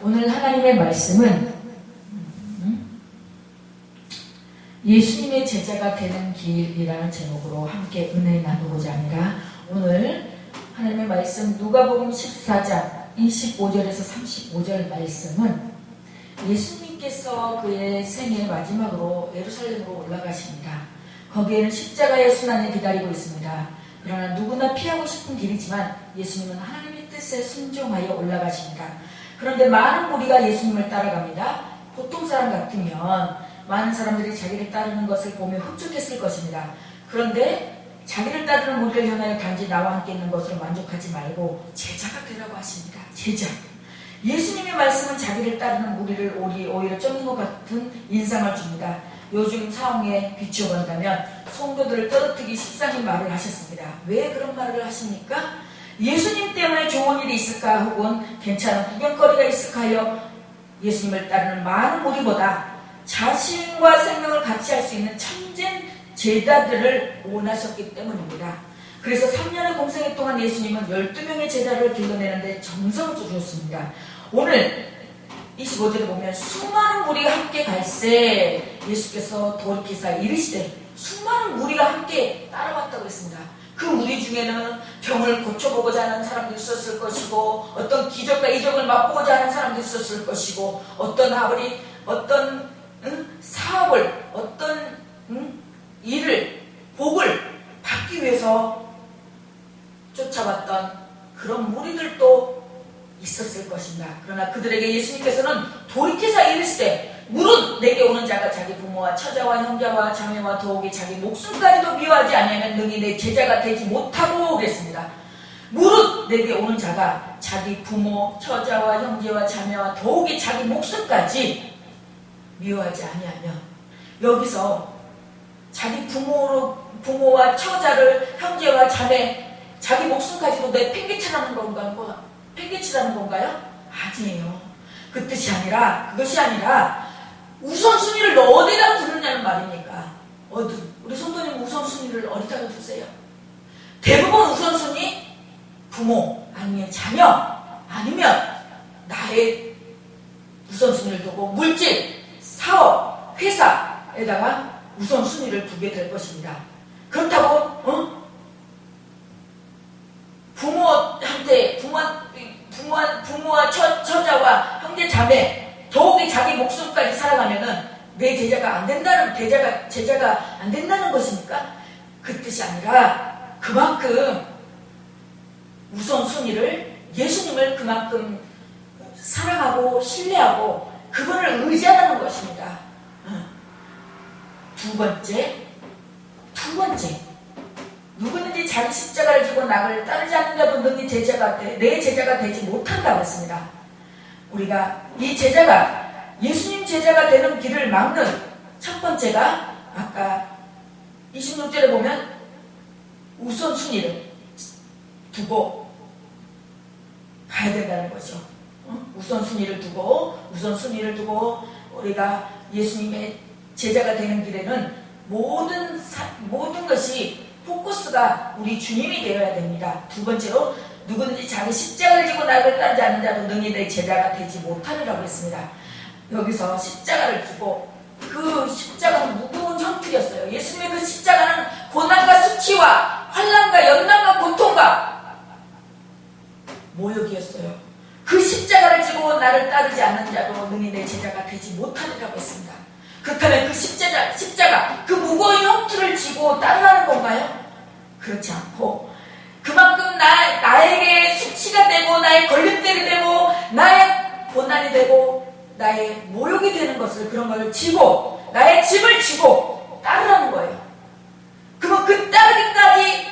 오늘 하나님의 말씀은 예수님의 제자가 되는 길이라는 제목으로 함께 은혜 나누고자 합니다. 오늘 하나님의 말씀 누가복음 14장 25절에서 35절 말씀은 예수님께서 그의 생애 마지막으로 예루살렘으로 올라가십니다. 거기에는 십자가의 순환이 기다리고 있습니다. 그러나 누구나 피하고 싶은 길이지만 예수님은 하나님의 뜻에 순종하여 올라가십니다. 그런데 많은 무리가 예수님을 따라갑니다. 보통 사람 같으면 많은 사람들이 자기를 따르는 것을 보며 흡족했을 것입니다. 그런데 자기를 따르는 무리를 향하여 단지 나와 함께 있는 것으로 만족하지 말고 제자가 되라고 하십니다. 제자. 예수님의 말씀은 자기를 따르는 무리를 오히려 쫓는 것 같은 인상을 줍니다. 요즘 상황에 비추어본다면 성도들을 떨어뜨리기 식상인 말을 하셨습니다. 왜 그런 말을 하십니까? 예수님 때문에 좋은 일이 있을까 혹은 괜찮은 구경거리가 있을까 하여 예수님을 따르는 많은 무리보다 자신과 생명을 같이 할 수 있는 참된 제자들을 원하셨기 때문입니다. 그래서 3년의 공생애 동안 예수님은 12명의 제자를 길러내는데 정성을 주셨습니다. 오늘 25절에 보면 수많은 무리가 함께 갈새 예수께서 돌이키사 이르시되 수많은 무리가 함께 따라왔다고 했습니다. 그 무리 중에는 병을 고쳐보고자 하는 사람도 있었을 것이고 어떤 기적과 이적을 맛보고자 하는 사람도 있었을 것이고 어떤 사업을 어떤 일을 복을 받기 위해서 쫓아왔던 그런 무리들도 있었을 것입니다. 그러나 그들에게 예수님께서는 돌이켜서 이르시되 무릇 내게 오는 자가 자기 부모와 처자와 형제와 자매와 더욱이 자기 목숨까지도 미워하지 아니하면 능히 내 제자가 되지 못하고 그랬습니다. 무릇 내게 오는 자가 자기 부모, 처자와 형제와 자매와 더욱이 자기 목숨까지 미워하지 아니하면 여기서 자기 부모와 처자를 형제와 자매 자기 목숨까지도 내 팽개치라는 건가요? 아니에요. 그 뜻이 아니라 그것이 아니라 우선순위를 너 어디다 두느냐는 말이니까 우리 성도님 우선순위를 어디다가 두세요? 대부분 우선순위 부모 아니면 자녀 아니면 나의 우선순위를 두고 물질, 사업, 회사에다가 우선순위를 두게 될 것입니다. 그렇다고 부모와 처자와 형제 자매 더욱이 자기 목숨까지 살아가면은 내 제자가 안 된다는 제자가 안 된다는 것입니까? 그 뜻이 아니라 그만큼 우선순위를 예수님을 그만큼 사랑하고 신뢰하고 그분을 의지하는 것입니다. 두 번째 누구든지 자기 십자가를 지고 나를 따르지 않는 자도 능히 내 제자가 되지 못한다고 했습니다. 우리가 이 제자가 예수님 제자가 되는 길을 막는 첫 번째가 아까 26절에 보면 우선순위를 두고 가야 된다는 거죠. 우선순위를 두고 우리가 예수님의 제자가 되는 길에는 모든 것이 포커스가 우리 주님이 되어야 됩니다. 두 번째로 누구든지 자기 십자가를 지고 나를 따르지 않는 자도 능히 내 제자가 되지 못하리라고 했습니다. 여기서 십자가를 두고 그 십자가는 무거운 형틀이었어요. 예수님의 그 십자가는 고난과 수치와 환난과 연단과 고통과 모욕이었어요. 그 십자가를 지고 나를 따르지 않는 자도 능히 내 제자가 되지 못하리라고 했습니다. 그렇다면 그 십자가 그 무거운 형틀을 지고 따르라는 건가요? 그렇지 않고 그만큼 나에게 수치가 되고 나의 걸림돌이 되고 나의 고난이 되고 나의 모욕이 되는 것을 그런 걸 지고 나의 짐을 지고 따르라는 거예요. 그러면 그 따르기까지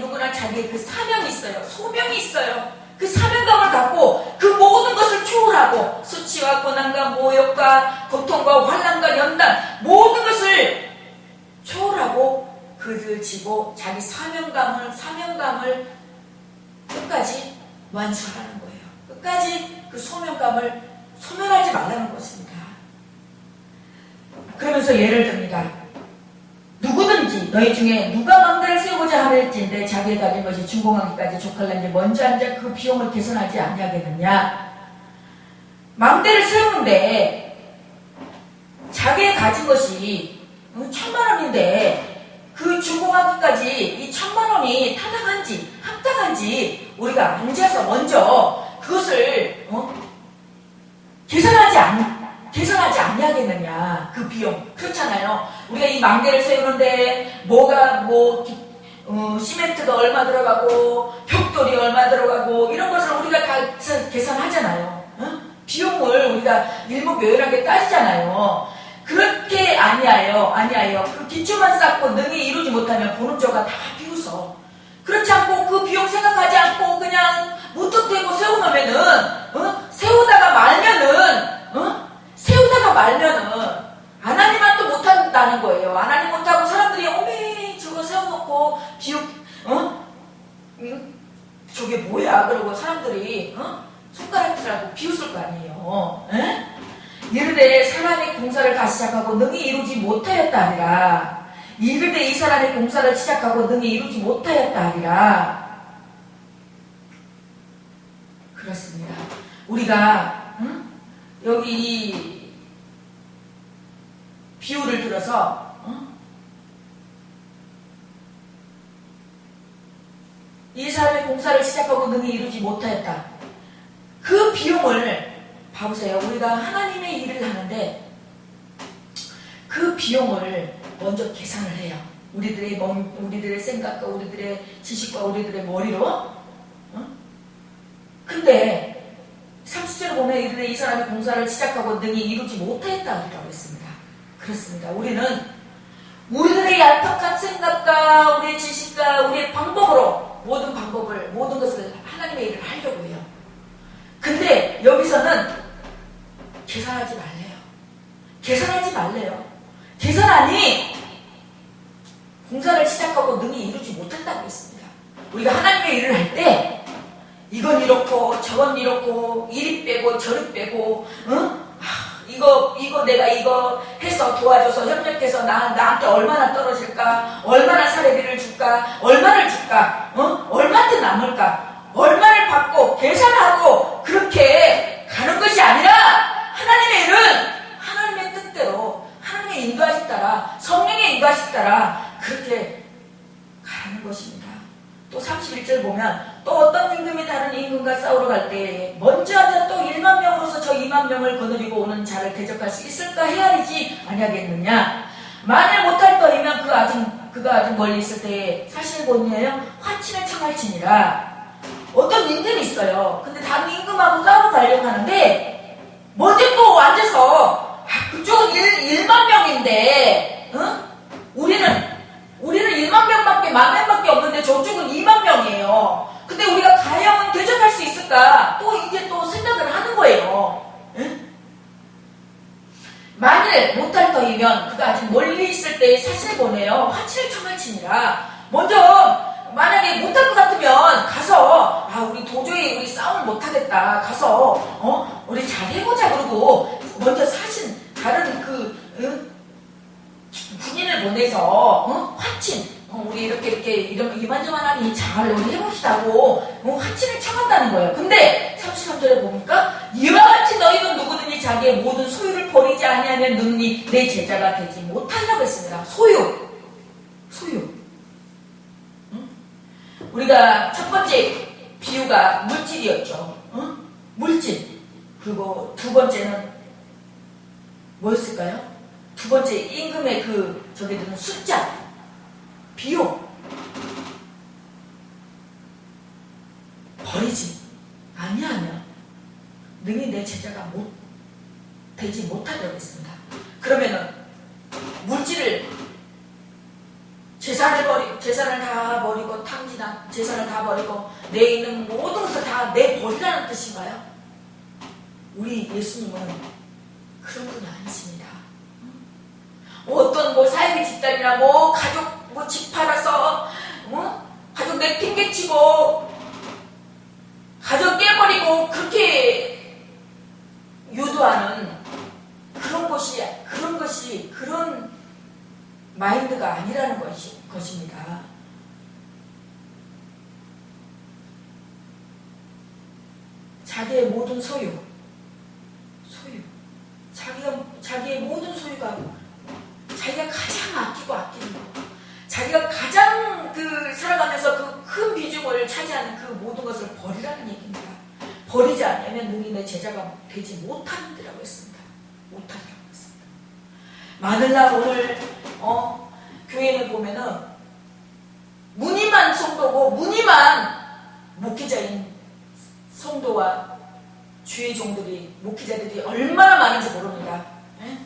누구나 자기의 그 사명이 있어요. 소명이 있어요. 그 사명감을 갖고 그 모든 것을 초월하고 수치와 고난과 모욕과 고통과 환난과 연단 모든 것을 초월하고 그를 지고 자기 사명감을 끝까지 완수하는 거예요. 끝까지 그 소명감을 소멸하지 말라는 것입니다. 그러면서 예를 듭니다. 누구든지 너희 중에 누가 망대를 세우고자 하일진데 자기의 가진 것이 준공하기까지 족할는지 먼저 앉아 그 비용을 계산하지 아니하겠느냐. 망대를 세우는데 자기의 가진 것이 1,000,000원인데 그 준공하기까지 이 1,000,000원이 타당한지 합당한지 우리가 앉아서 먼저 그것을 계산하지 아니하겠느냐. 그 비용. 그렇잖아요. 우리가 이 망대를 세우는데 시멘트가 얼마 들어가고 벽돌이 얼마 들어가고 이런 것을 우리가 다 계산하잖아요. 비용을 우리가 일목요연하게 따지잖아요. 그렇게 아니하여 그 기초만 쌓고 능히 이루지 못하면 보는 저가 다 비웃어. 그렇지 않고 그 비용 생각하지 않고 그냥 무턱대고 세워놓으면은 세우다가 말면은 하나님만 또 못한다는 거예요. 하나님 못하고 사람들이 어메 저거 세워놓고 저게 뭐야 그러고 사람들이 손가락질하고 비웃을 거 아니에요. 이르되 사람이 공사를 다 시작하고 능히 이루지 못하였다 하리라. 이르되 이 사람이 공사를 시작하고 능히 이루지 못하였다 하리라. 그렇습니다. 우리가 여기 이 비유를 들어서 이 사람이 공사를 시작하고 능히 이루지 못하였다. 그 비용을 봐보세요. 우리가 하나님의 일을 하는데 그 비용을 먼저 계산을 해요. 우리들의 생각과 우리들의 지식과 우리들의 머리로. 근데 30절에 보면 이르되 이 사람이 공사를 시작하고 능히 이루지 못하였다 라고 했습니다. 그렇습니다. 우리는 우리들의 얄팍한 생각과 우리의 지식과 우리의 방법으로 모든 것을 하나님의 일을 하려고 해요. 근데 여기서는 계산하지 말래요. 계산하니 공사를 시작하고 능히 이루지 못한다고 했습니다. 우리가 하나님의 일을 할 때 이건 이렇고 저건 이렇고 이리 빼고 저리 빼고 이거 내가 이거 해서 도와줘서 협력해서 나한테 얼마나 떨어질까, 얼마나 사례비를 줄까, 얼마를 줄까, 얼마한테 남을까, 얼마를 받고 계산하고 그렇게 가는 것이 아니라 하나님의 일은 하나님의 뜻대로 하나님의 인도하심 따라 성령의 인도하심 따라 그렇게 가는 것입니다. 또 31절 보면 또 어떤 임금이 다른 임금과 싸우러 갈 때 먼저 하자 또 10,000명으로서 저 20,000명을 거느리고 오는 자를 대적할 수 있을까 헤아리지 아니하겠느냐. 만일 못할 터이면 그가 아직 멀리 있을 때에 사실 본이에요. 화친을 청할지니라. 어떤 임금이 있어요. 근데 다른 임금하고 싸우러 가려고 하는데 먼저 또 앉아서 그쪽은 10,000명인데 우리는 10,000명밖에 10,000명밖에 없는데 저쪽은 20,000명이에요. 근데 우리가 과연 대적할 수 있을까? 또 이제 또 생각을 하는 거예요. 만일 못할 터이면 그가 아직 멀리 있을 때에 사실 보내요. 화친을 청할지니라. 먼저 만약에 못할 것 같으면 가서 우리 도저히 우리 싸움을 못하겠다. 가서 우리 잘 해보자 그러고 먼저 다른 군인을 보내서 화친 우리 이렇게 이만저만하니 잘 우리 해봅시다고 화친을 청한다는 거예요. 근데 33절에 보니까 이와 같이 너희는 누구든지 자기의 모든 소유를 버리지 아니하면 능히 내 제자가 되지 못하려고 했습니다. 소유. 우리가 첫 번째 비유가 물질이었죠. 물질. 그리고 두 번째는 뭐였을까요? 두 번째 임금의 저기들은 숫자, 비용. 버리지 아니하면 능히 내 제자가 되지 못하려고 했습니다. 그러면은 물질을 재산을 다 버리고 탕진한 재산을 다 버리고 내 있는 모든 것을 다 내버리라는 뜻인가요? 우리 예수님은 그런 분이 아니십니다. 어떤 사이비 집단이나 가족 집 팔아서 가족 내팽개치고 가족 깨버리고 그렇게 유도하는 그런 마인드가 아니라는 것입니다. 자기의 모든 소유, 자기의 모든 소유가 자기가 가장 아끼고 아끼는 것, 자기가 가장 살아가면서 그 큰 비중을 차지하는 그 모든 것을 버리라는 얘기입니다. 버리지 않으면 능히 내 제자가 되지 못하는데라고 했습니다. 못하리라고 했습니다. 마늘날 오늘 교회는 보면은 무늬만 성도고 무늬만 목회자인 성도와 주의 종들이 목회자들이 얼마나 많은지 모릅니다. 예?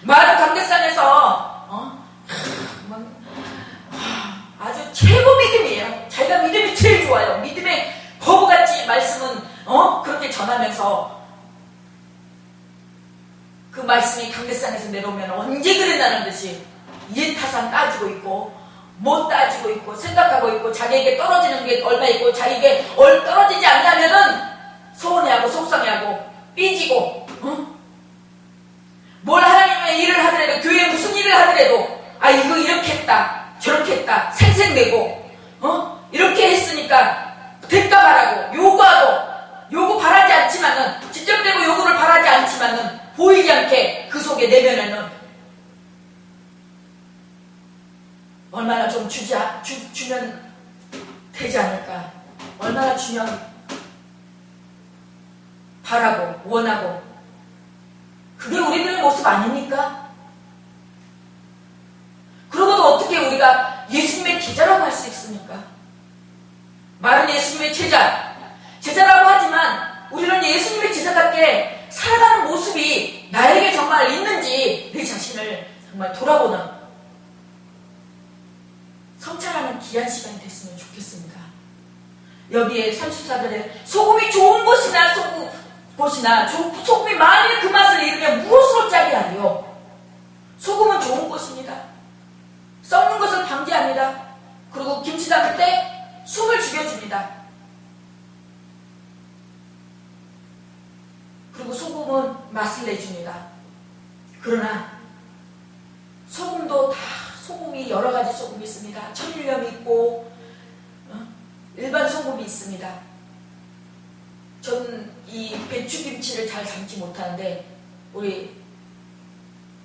마을 강대산에서 아주 최고 믿음이에요. 자기가 믿음이 제일 좋아요. 믿음의 거부같이 말씀은 그렇게 전하면서 그 말씀이 강대산에서 내려오면 언제 그랬나는 듯이 이해타산 따지고 있고 못 따지고 있고 생각하고 있고 자기에게 떨어지는 게 얼마 있고 자기에게 떨어지지 않냐면은 서운해하고 속상해하고 삐지고 뭘 하나님의 일을 하더라도 교회에 무슨 일을 하더라도 이거 이렇게 했다 저렇게 했다 생색내고 이렇게 했으니까 대가 바라고 요구하고 요구 바라지 않지만은 직접되고 요구를 바라지 않지만은 보이지 않게 그 속에 내면에는 얼마나 좀 주면 되지 않을까, 얼마나 주면 바라고 원하고, 그게 우리들의 모습 아닙니까? 그러고도 어떻게 우리가 예수님의 제자라고 할 수 있습니까? 말은 예수님의 제자라고 하지만 우리는 예수님의 제자답게 살아가는 모습이 나에게 정말 있는지 내 자신을 정말 돌아보는 성찰하는 귀한 시간이 됐으면 좋겠습니다. 여기에 34절에 소금이 좋은 곳이나 소금이 만일 그 맛을 잃으면 무엇으로 짜게 하리요? 소금은 좋은 곳입니다. 썩는 것을 방지합니다. 그리고 김치 담을 때 숨을 죽여줍니다. 그리고 소금은 맛을 내줍니다. 그러나 소금도 다 소금이 여러 가지 소금이 있습니다. 천일염이 있고 일반 소금이 있습니다. 저는 이 배추김치를 잘 담지 못하는데 우리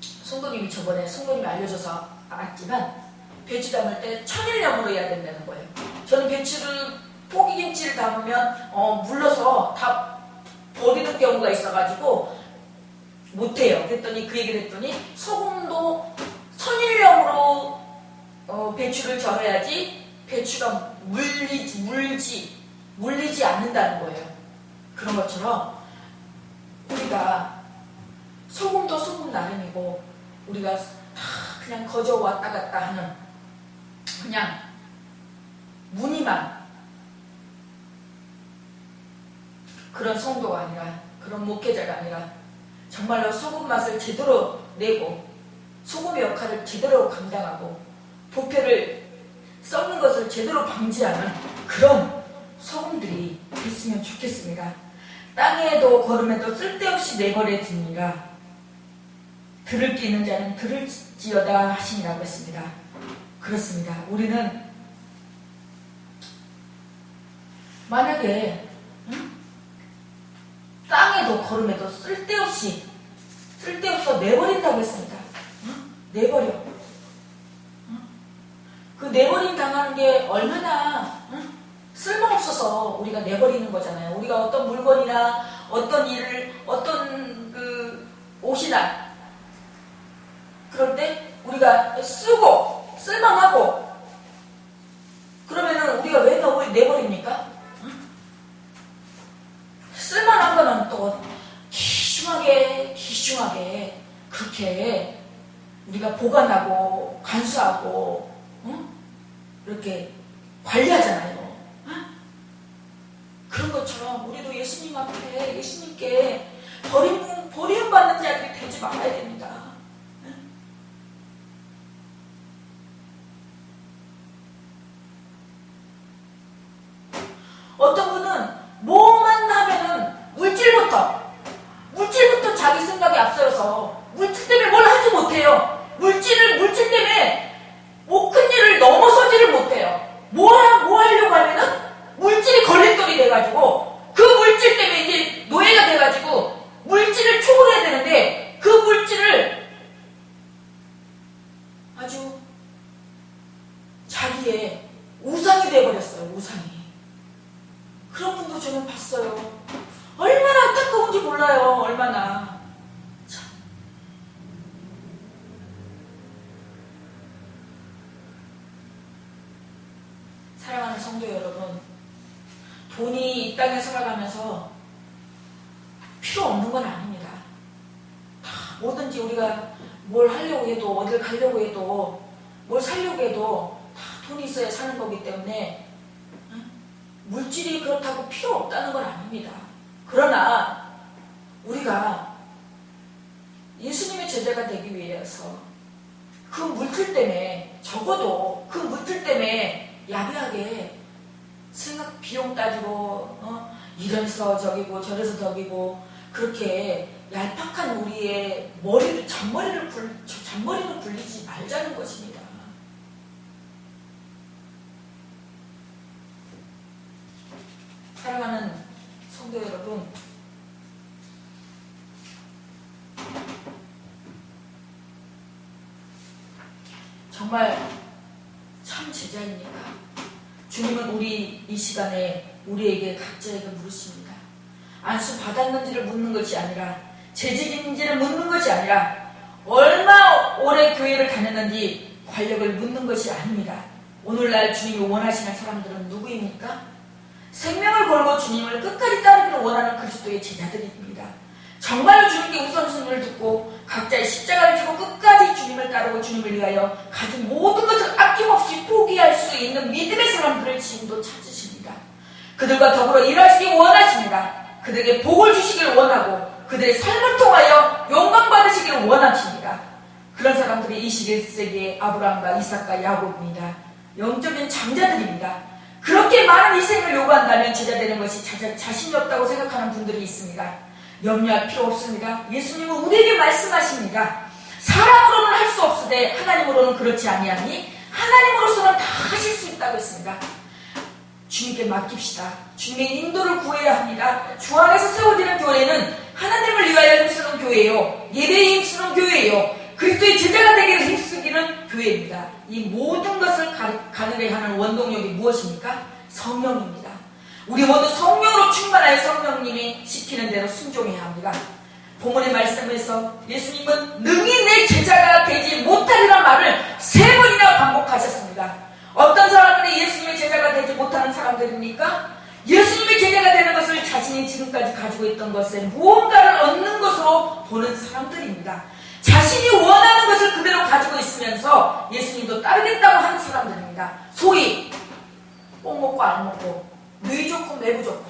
성도님이 저번에 성도님이 알려줘서 알았지만 배추 담을 때 천일염으로 해야 된다는 거예요. 저는 배추를 포기김치를 담으면 물러서 다 버리는 경우가 있어가지고 못해요. 그랬더니 그 얘기를 했더니 소금도 천일염으로 배추를 절여야지 배추가 물리지 않는다는 거예요. 그런 것처럼 우리가 소금도 소금 나름이고 우리가 그냥 거저 왔다 갔다 하는 그냥 무늬만 그런 성도가 아니라 그런 목회자가 아니라 정말로 소금 맛을 제대로 내고 소금의 역할을 제대로 감당하고 부패를 썩는 것을 제대로 방지하는 그런 소금들이 있으면 좋겠습니다. 땅에도 걸음에도 쓸데없이 내버려집니다. 들을 게 있는 자는 들을지어다 하시니라고 했습니다. 그렇습니다. 우리는 만약에 땅에도 걸음에도 쓸데없어 내버린다고 했습니다. 내버려. 그 내버림 당하는 게 얼마나 쓸모없어서 우리가 내버리는 거잖아요. 우리가 어떤 물건이나 어떤 일을 어떤 옷이나 그럴 때 우리가 쓰고 쓸만하고 그러면은 우리가 왜 내버립니까? 쓸만한 거는 또 귀중하게 그렇게 우리가 보관하고 간수하고 이렇게 관리하잖아요. 그런 것처럼 우리도 예수님 앞에 예수님께 버림받는 자들이 되지 말아야 됩니다. 어떤 분은 뭐만 하면은 물질부터 자기 생각이 앞서서 물질 때문에 뭘 하지 못해요. 물질 때문에 큰 일을 넘어서지를 못해요. 뭐 하려고 하면은 물질이 걸림돌이 돼가지고 그 물질 때문에 이제 노예가 돼가지고 물질을 초월해야 되는데 몰라요. 얼마나. 참. 사랑하는 성도 여러분, 돈이 이 땅에 살아가면서 필요 없는 건 아닙니다. 뭐든지 우리가 뭘 하려고 해도, 어딜 가려고 해도, 뭘 살려고 해도 다 돈이 있어야 사는 거기 때문에 물질이 그렇다고 필요 없다는 건 아닙니다. 그러나 우리가 예수님의 제자가 되기 위해서 그 물질 때문에, 적어도 그 물질 때문에 야비하게 생각 비용 따지고 이래서 저기고 저래서 저기고 그렇게 얄팍한 우리의 머리를 잔머리를 굴리지 말자는 것입니다. 사랑하는 성도 여러분, 정말 참 제자입니까? 주님은 우리 이 시간에 우리에게 각자에게 물으십니다. 안수 받았는지를 묻는 것이 아니라, 재직인지를 묻는 것이 아니라, 얼마 오래 교회를 다녔는지 관력을 묻는 것이 아닙니다. 오늘날 주님이 원하시는 사람들은 누구입니까? 생명을 걸고 주님을 끝까지 따르기를 원하는 그리스도의 제자들입니다. 정말로 주님께 우선순위를 듣고 각자의 십자가를 지고 끝까지 주님을 따르고 주님을 위하여 가진 모든 것을 아낌없이 포기할 수 있는 믿음의 사람들을 지금도 찾으십니다. 그들과 더불어 일하시기 원하십니다. 그들에게 복을 주시기를 원하고 그들의 삶을 통하여 영광 받으시기를 원하십니다. 그런 사람들이 21세기의 아브라함과 이삭과 야곱입니다. 영적인 장자들입니다. 그렇게 많은 희생을 요구한다면 제자 되는 것이 자신이 없다고 생각하는 분들이 있습니다. 염려할 필요 없습니다. 예수님은 우리에게 말씀하십니다. 사람으로는 할 수 없으되 하나님으로는 그렇지 아니하니 하나님으로서는 다 하실 수 있다고 했습니다. 주님께 맡깁시다. 주님의 인도를 구해야 합니다. 주 안에서 세워지는 교회는 하나님을 위하여 힘쓰는 교회예요. 예배에 힘쓰는 교회예요. 그리스도의 제자가 되기를 힘쓰기는 교회입니다. 이 모든 것을 가능하게 하는 원동력이 무엇입니까? 성령입니다. 우리 모두 성령으로 충만하여 성령님이 시키는 대로 순종해야 합니다. 본문의 말씀에서 예수님은 능히 내 제자가 되지 못하리란 말을 3번이나 반복하셨습니다. 어떤 사람들이 예수님의 제자가 되지 못하는 사람들입니까? 예수님의 제자가 되는 것을 자신이 지금까지 가지고 있던 것에 무언가를 얻는 것으로 보는 사람들입니다. 자신이 원하는 것을 그대로 가지고 있으면서 예수님도 따르겠다고 하는 사람들입니다. 소위 꼭 먹고 안 먹고, 누이 좋고 매부 좋고,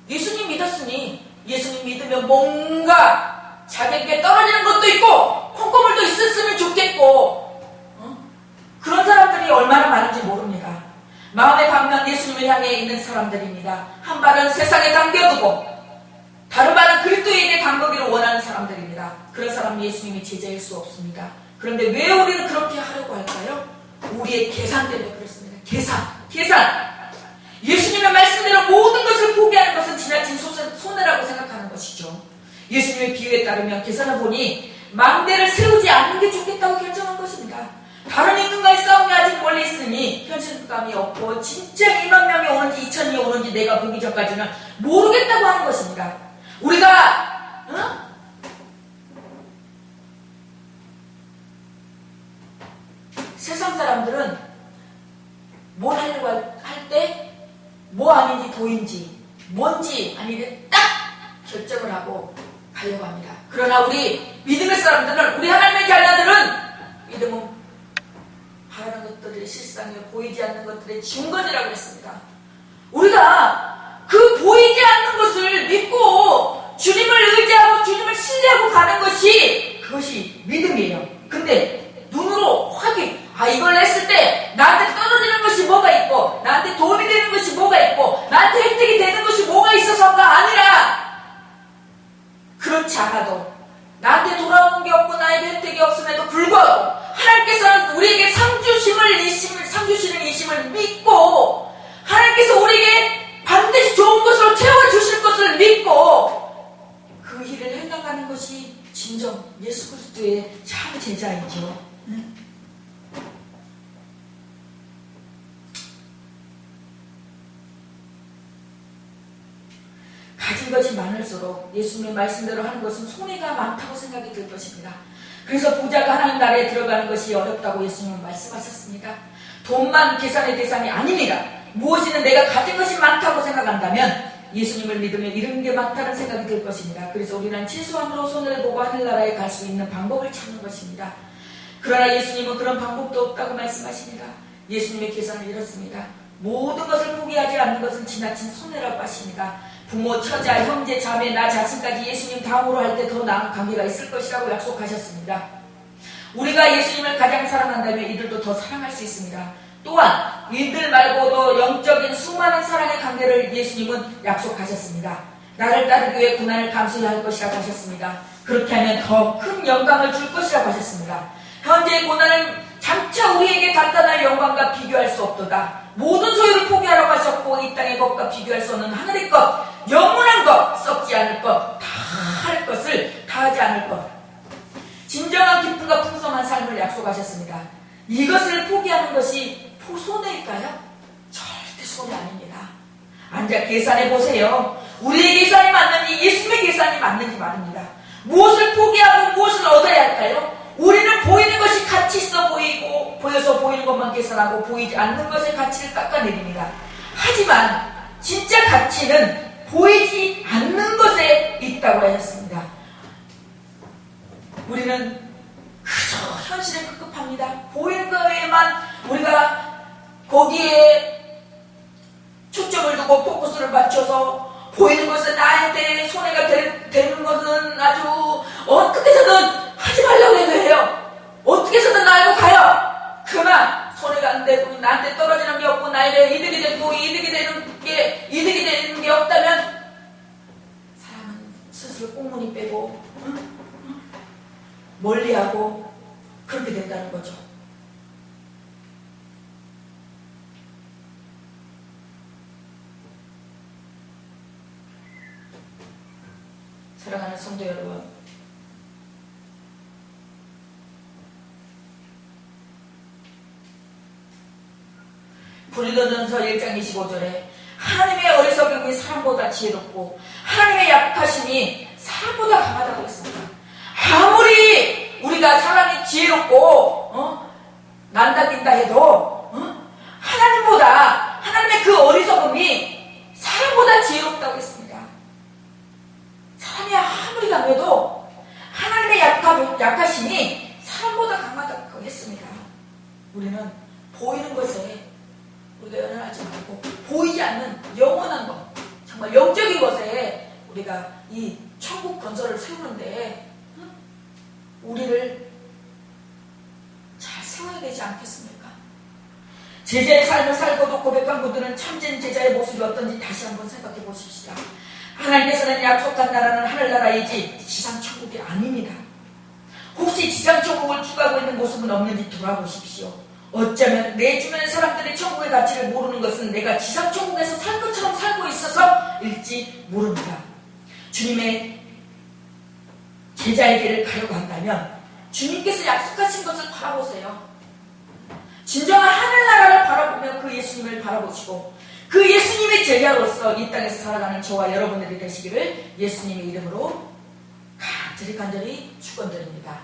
예수님 믿었으니 예수님 믿으면 뭔가 자기에게 떨어지는 것도 있고 콩고물도 있었으면 좋겠고, 그런 사람들이 얼마나 많은지 모릅니다. 마음의 방면 예수님을 향해 있는 사람들입니다. 한 발은 세상에 당겨두고 다른 발은 그리스도에게 담그기를 원하는 사람들입니다. 그런 사람은 예수님이 제자일 수 없습니다. 그런데 왜 우리는 그렇게 하려고 할까요? 우리의 계산 때문에 그렇습니다. 계산. 예수님의 말씀대로 모든 것을 포기하는 것은 지나친 손해라고 생각하는 것이죠. 예수님의 비유에 따르면 계산을 보니 망대를 세우지 않는 게 좋겠다고 결정한 것입니다. 다른 임금과의 싸움이 아직 멀리 있으니 현실감이 없고 진짜 1만 명이 오는지 2천이 오는지 내가 보기 전까지는 모르겠다고 하는 것입니다. 우리가 세상 사람들은 뭘 하려고 할 때 뭐 아닌지 도인지 뭔지 아닌지 딱 결정을 하고 가려고 합니다. 그러나 우리 믿음의 사람들은, 우리 하나님의 자녀들은 믿음은 바라는 것들의 실상에 보이지 않는 것들의 증거지라고 했습니다. 우리가 그 보이지 않는 것을 믿고 주님을 의지하고 주님을 신뢰하고 가는 것이, 그것이 믿음이에요. 근데 눈으로 확인, 이걸 했을 때 나한테 떨어지는 것이 뭐가 있고 나한테 도움이 되는 것이 뭐가 있고 나한테 혜택이 되는 것이 뭐가 있어서가 아니라, 그렇지 않아도 나한테 돌아오는 게 없고 나에게 혜택이 없음에도 불구하고 하나님께서는 우리에게 상 주시는 이심을 믿고 하나님께서 우리에게 반드시 좋은 것으로 채워주실 것을 믿고 그 일을 해나가는 것이 진정 예수 그리스도의 참 제자이죠. 가진 것이 많을수록 예수님의 말씀대로 하는 것은 손해가 많다고 생각이 들 것입니다. 그래서 부자가 하나님 나라에 들어가는 것이 어렵다고 예수님은 말씀하셨습니다. 돈만 계산의 대상이 아닙니다. 무엇이든 내가 가진 것이 많다고 생각한다면 예수님을 믿으면 이런 게 많다는 생각이 들 것입니다. 그래서 우리는 최소한으로 손을 보고 하늘나라에 갈 수 있는 방법을 찾는 것입니다. 그러나 예수님은 그런 방법도 없다고 말씀하십니다. 예수님의 계산은 이렇습니다. 모든 것을 포기하지 않는 것은 지나친 손해라고 하십니다. 부모, 처자, 형제, 자매, 나 자신까지 예수님 다음으로 할 때 더 나은 관계가 있을 것이라고 약속하셨습니다. 우리가 예수님을 가장 사랑한다면 이들도 더 사랑할 수 있습니다. 또한 이들 말고도 영적인 수많은 사랑의 관계를 예수님은 약속하셨습니다. 나를 따르기 위해 고난을 감수해야 할 것이라고 하셨습니다. 그렇게 하면 더 큰 영광을 줄 것이라고 하셨습니다. 현재의 고난은 장차 우리에게 간단한 영광과 비교할 수 없도다. 모든 소유를 포기하라고 하셨고 이 땅의 것과 비교할 수 없는 하늘의 것, 영원한 것, 썩지 않을 것, 다 할 것을 다하지 않을 것, 진정한 기쁨과 풍성한 삶을 약속하셨습니다. 이것을 포기하는 것이 손해일까요? 절대 손해 아닙니다. 앉아 계산해 보세요. 우리의 계산이 맞는지 예수님의 계산이 맞는지 말입니다. 무엇을 포기하고 무엇을 얻어야 할까요? 우리는 보이는 것이 가치 있어 보이고 보여서 보이는 것만 계산하고 보이지 않는 것의 가치를 깎아내립니다. 하지만 진짜 가치는 보이지 않는 것에 있다고 하셨습니다. 우리는 그저 현실에 급급합니다. 보이는 거에만 우리가 거기에 초점을 두고 포커스를 맞춰서 보이는 것은 나한테 손해가 되는 것은 아주 어떻게 해서든 하지 말라고 해요. 어떻게 해서든 알고 가요. 그러나 손해가 안 되고 나한테 떨어지는 게 없고 나에게 이득이 되고 이득이 되는 게 없다면 사람은 스스로 꽁무니 빼고 멀리하고 그렇게 된다는 거죠. 사랑하는 성도 여러분, 고린도전서 1장 25절에 하나님의 어리석음이 사람보다 지혜롭고 하나님의 약하심이 사람보다 강하다고 했습니다. 아무리 우리가 사람이 지혜롭고 난다긴다 해도 하나님보다 하나님의 그 어리석음이 사람보다 지혜롭다고 했습니다. 사람이 아무리 강해도 하나님의 약하심이 사람보다 강하다고 했습니다. 우리는 보이는 것에 우리가 연연하지 말고 보이지 않는 영원한 것, 정말 영적인 것에 우리가 이 천국 건설을 세우는데 우리를 잘 세워야 되지 않겠습니까? 제자의 삶을 살고도 고백한 분들은 참된 제자의 모습이 어떤지 다시 한번 생각해 보십시다. 하나님께서는 약속한 나라는 하늘나라이지 지상천국이 아닙니다. 혹시 지상천국을 추구하고 있는 모습은 없는지 돌아보십시오. 어쩌면 내 주변의 사람들이 천국의 가치를 모르는 것은 내가 지상천국에서 살 것처럼 살고 있어서일지 모릅니다. 주님의 제자의 길을 가려고 한다면 주님께서 약속하신 것을 바라보세요. 진정한 하늘나라를 바라보며 그 예수님을 바라보시고 그 예수님의 제자로서 이 땅에서 살아가는 저와 여러분들이 되시기를 예수님의 이름으로 간절히 축원드립니다.